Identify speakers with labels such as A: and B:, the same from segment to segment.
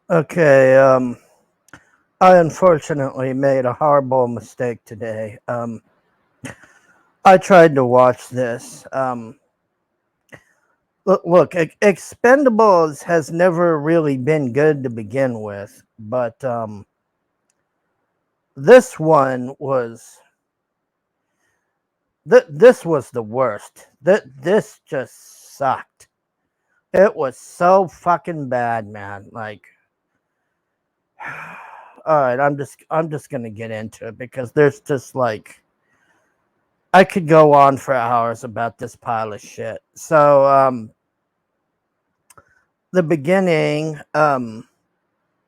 A: Okay, I unfortunately made a horrible mistake today. I tried to watch this. Look, Expendables has never really been good to begin with, but this one was this was the worst. This just sucked. It was so fucking bad, man. Like, all right, I'm just gonna get into it because there's just like I could go on for hours about this pile of shit. So, the beginning, of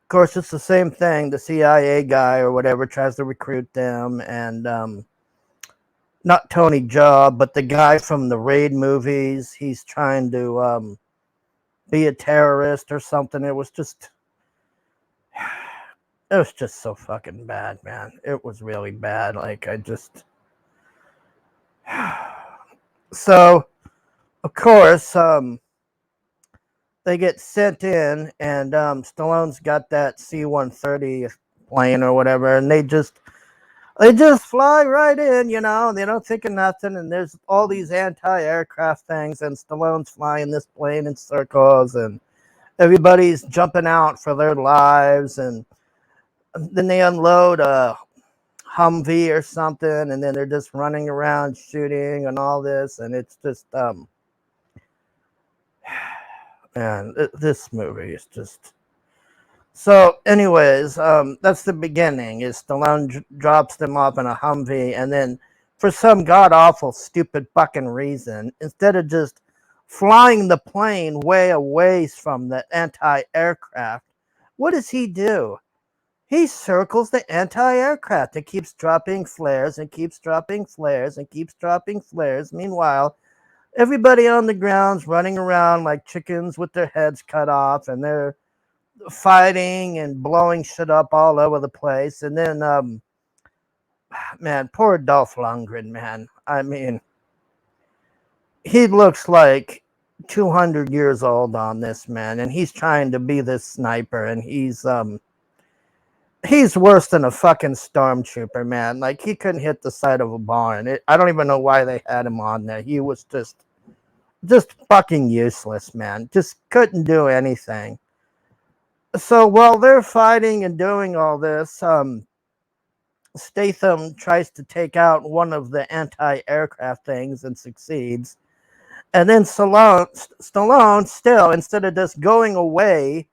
A: course, it's the same thing. The CIA guy or whatever tries to recruit them, and not Tony Jaa, but the guy from the Raid movies. He's trying to be a terrorist or something. It was just so fucking bad, man. It was really bad. Like I just so of course they get sent in, and Stallone's got that C-130 plane or whatever, and they just fly right in, and they don't think of nothing. And there's all these anti-aircraft things, and Stallone's flying this plane in circles, and everybody's jumping out for their lives. And then they unload a Humvee or something, and then they're just running around shooting and all this, and it's just man, this movie is just so. Anyways, that's the beginning. Is Stallone drops them off in a Humvee, and then for some god awful stupid fucking reason, instead of just flying the plane way away from the anti-aircraft, what does he do? He circles the anti-aircraft and keeps dropping flares and keeps dropping flares and keeps dropping flares. Meanwhile, everybody on the ground's running around like chickens with their heads cut off, and they're fighting and blowing shit up all over the place. And then, man, poor Dolph Lundgren, man. I mean, he looks like 200 years old on this, man, and he's trying to be this sniper, and he's worse than a fucking stormtrooper, man. Like he couldn't hit the side of a barn. I don't even know why they had him on there. He was just fucking useless, man. Just couldn't do anything. So while they're fighting and doing all this, Statham tries to take out one of the anti-aircraft things and succeeds. And then Stallone still, instead of just going away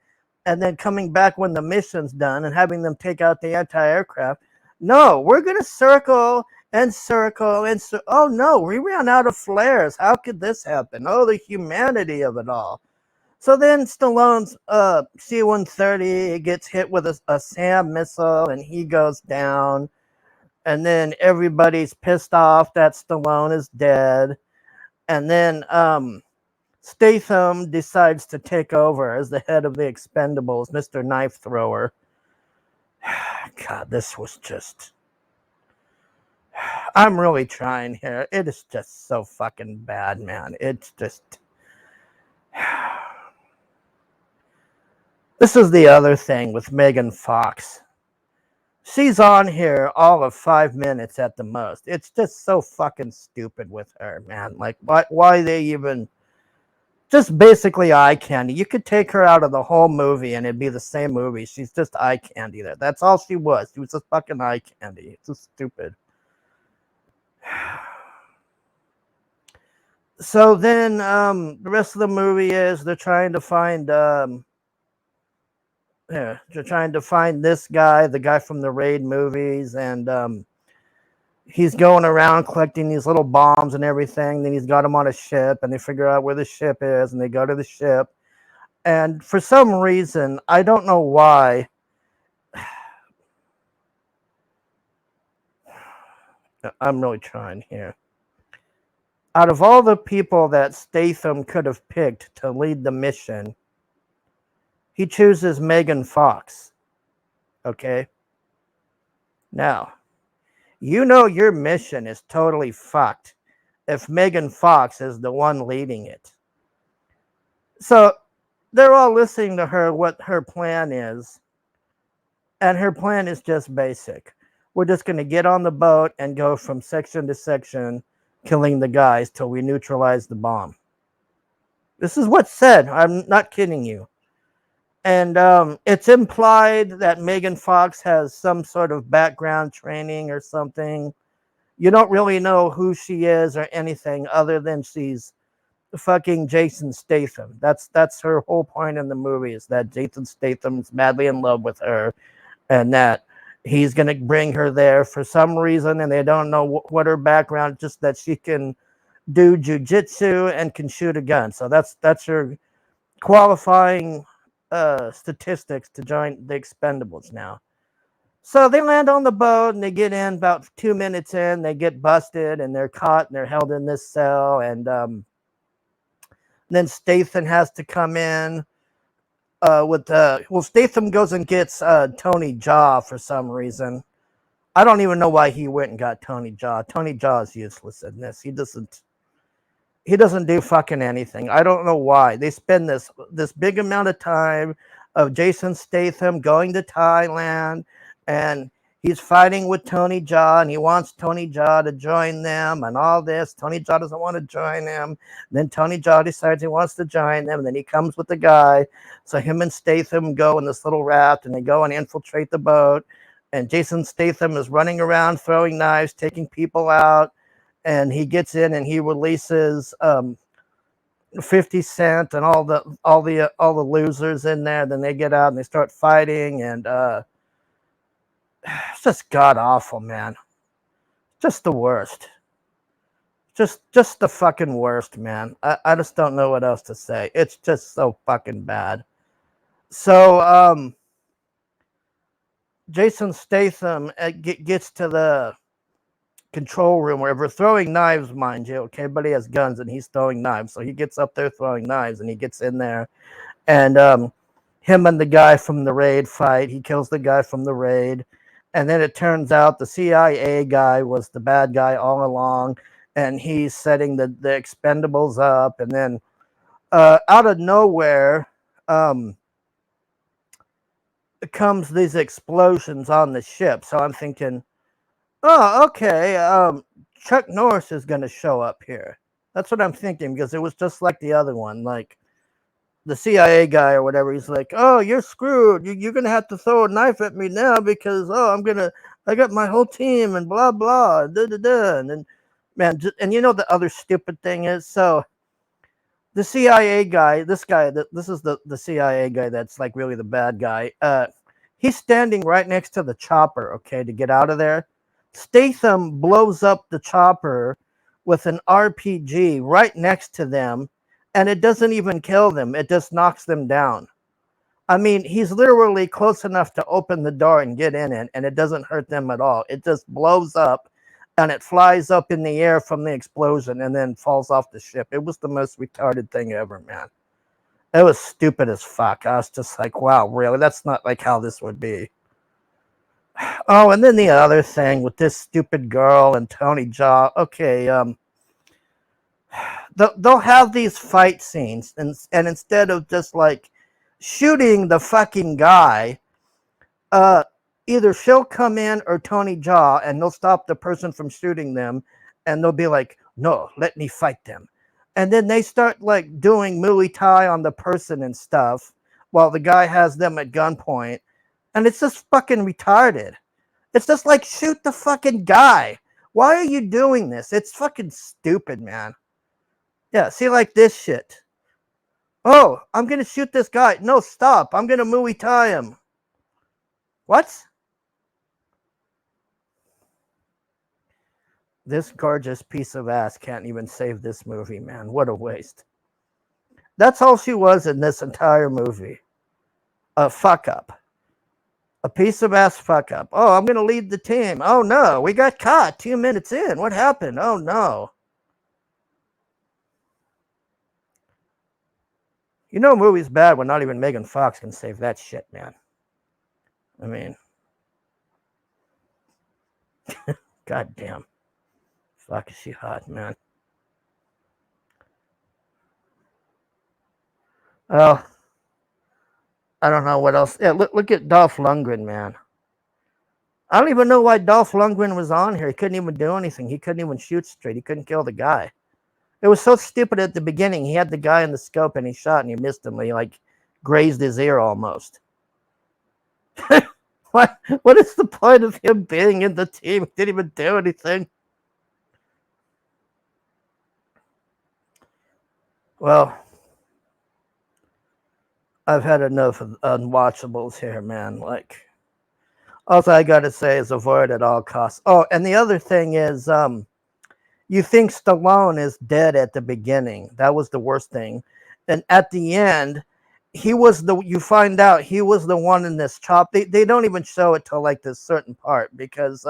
A: and then coming back when the mission's done and having them take out the anti-aircraft, no, we're gonna circle and circle and oh no, we ran out of flares. How could this happen? Oh, the humanity of it all. So then Stallone's C-130 gets hit with a SAM missile, and he goes down. And then everybody's pissed off that Stallone is dead. And then Statham decides to take over as the head of the Expendables, Mr. Knife Thrower. God, this was just. I'm really trying here. It is just so fucking bad, man. It's just. This is the other thing with Megan Fox. She's on here all of 5 minutes at the most. It's just so fucking stupid with her, man. Like, why they even just basically eye candy. You could take her out of the whole movie and it'd be the same movie. She's just eye candy there. That's all she was. She was just fucking eye candy. It's just stupid. So then the rest of the movie is they're trying to find they're trying to find this guy, the guy from the Raid movies, and he's going around collecting these little bombs and everything. Then he's got them on a ship, and they figure out where the ship is, and they go to the ship. And for some reason, I don't know why, I'm really trying here. Out of all the people that Statham could have picked to lead the mission, he chooses Megan Fox. Okay? Now, you know your mission is totally fucked if Megan Fox is the one leading it. So they're all listening to her, what her plan is. And her plan is just basic. We're just going to get on the boat and go from section to section, killing the guys till we neutralize the bomb. This is what's said. I'm not kidding you. And it's implied that Megan Fox has some sort of background training or something. You don't really know who she is or anything other than she's fucking Jason Statham. That's her whole point in the movie, is that Jason Statham's madly in love with her, and that he's going to bring her there for some reason, and they don't know what her background, just that she can do jujitsu and can shoot a gun. So that's her qualifying statistics to join the Expendables now. So they land on the boat and they get in about 2 minutes in, they get busted and they're caught and they're held in this cell. And then Statham has to come in Statham goes and gets Tony Jaa for some reason. I don't even know why he went and got Tony Jaa. Tony Jaa is useless in this. He doesn't do fucking anything. I don't know why. They spend this big amount of time of Jason Statham going to Thailand, and he's fighting with Tony Jaa, and he wants Tony Jaa to join them and all this. Tony Jaa doesn't want to join him. Then Tony Jaa decides he wants to join them, and then he comes with the guy. So him and Statham go in this little raft, and they go and infiltrate the boat. And Jason Statham is running around throwing knives, taking people out. And he gets in and he releases 50 Cent and all the losers in there. Then they get out and they start fighting, and it's just god awful, man. Just the worst. Just the fucking worst, man. I just don't know what else to say. It's just so fucking bad. So Jason Statham gets to the control room, wherever, throwing knives, mind you, okay, but he has guns and he's throwing knives. So he gets up there throwing knives and he gets in there, and him and the guy from the raid fight. He kills the guy from the raid, and then it turns out the CIA guy was the bad guy all along, and he's setting the Expendables up. And then out of nowhere comes these explosions on the ship. So I'm thinking, oh, okay. Chuck Norris is going to show up here. That's what I'm thinking, because it was just like the other one. Like the CIA guy or whatever, he's like, oh, you're screwed. You're going to have to throw a knife at me now because, I got my whole team and blah, blah, da, da, da. And then, man, and you know the other stupid thing is, so the CIA guy, this is the CIA guy that's like really the bad guy. He's standing right next to the chopper, okay, to get out of there. Statham blows up the chopper with an RPG right next to them, and it doesn't even kill them. It just knocks them down. I mean, he's literally close enough to open the door and get in it, and it doesn't hurt them at all. It just blows up, and it flies up in the air from the explosion and then falls off the ship. It was the most retarded thing ever, man. It was stupid as fuck. I was just like, wow, really? That's not like how this would be. Oh, and then the other thing with this stupid girl and Tony Jaa. Okay, they'll have these fight scenes, and instead of just like shooting the fucking guy, either she'll come in or Tony Jaa, and they'll stop the person from shooting them, and they'll be like, no, let me fight them. And then they start like doing Muay Thai on the person and stuff while the guy has them at gunpoint. And it's just fucking retarded. It's just like, shoot the fucking guy. Why are you doing this? It's fucking stupid, man. Yeah, see, like this shit. Oh, I'm going to shoot this guy. No, stop. I'm going to Muay Thai him. What? This gorgeous piece of ass can't even save this movie, man. What a waste. That's all she was in this entire movie. A fuck up. A piece of ass fuck up. Oh, I'm going to lead the team. Oh, no. We got caught 2 minutes in. What happened? Oh, no. You know, a movie's bad when not even Megan Fox can save that shit, man. I mean, goddamn. Fuck, is she hot, man. Oh, I don't know what else. Yeah, look at Dolph Lundgren, man. I don't even know why Dolph Lundgren was on here. He couldn't even do anything. He couldn't even shoot straight. He couldn't kill the guy. It was so stupid at the beginning. He had the guy in the scope and he shot and he missed him. He like grazed his ear almost. What is the point of him being in the team? He didn't even do anything. Well, I've had enough of unwatchables here, man. Like, all I gotta say is avoid at all costs. Oh, and the other thing is, you think Stallone is dead at the beginning. That was the worst thing. And at the end, you find out he was the one in this chop. They don't even show it till like this certain part because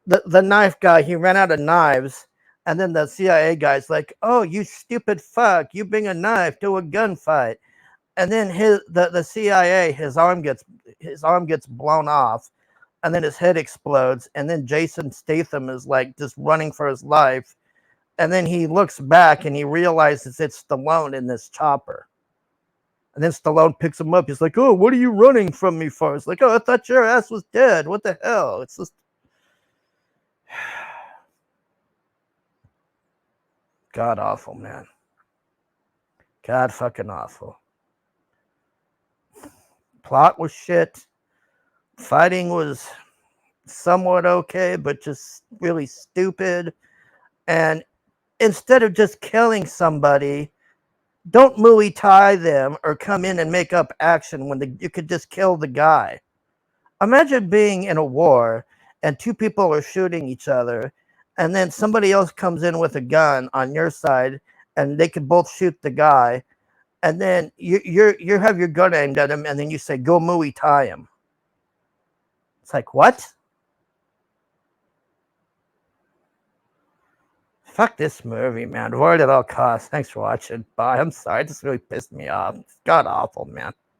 A: the knife guy, he ran out of knives, and then the CIA guy's like, "Oh, you stupid fuck, you bring a knife to a gunfight." And then the CIA, his arm gets blown off, and then his head explodes, and then Jason Statham is like just running for his life, and then he looks back and he realizes it's Stallone in this chopper. And then Stallone picks him up. He's like, "Oh, what are you running from me for?" It's like, "Oh, I thought your ass was dead. What the hell?" It's just god awful, man. God fucking awful. Plot was shit. Fighting was somewhat okay, but just really stupid. And instead of just killing somebody, don't Muay Thai them or come in and make up action when you could just kill the guy. Imagine being in a war and two people are shooting each other, and then somebody else comes in with a gun on your side, and they could both shoot the guy, and then you have your gun aimed at him, and then you say, "Go Muay Thai him." It's like, what? Fuck this movie, man. Avoid at all costs. Thanks for watching. Bye. I'm sorry. It just really pissed me off. It's god awful, man.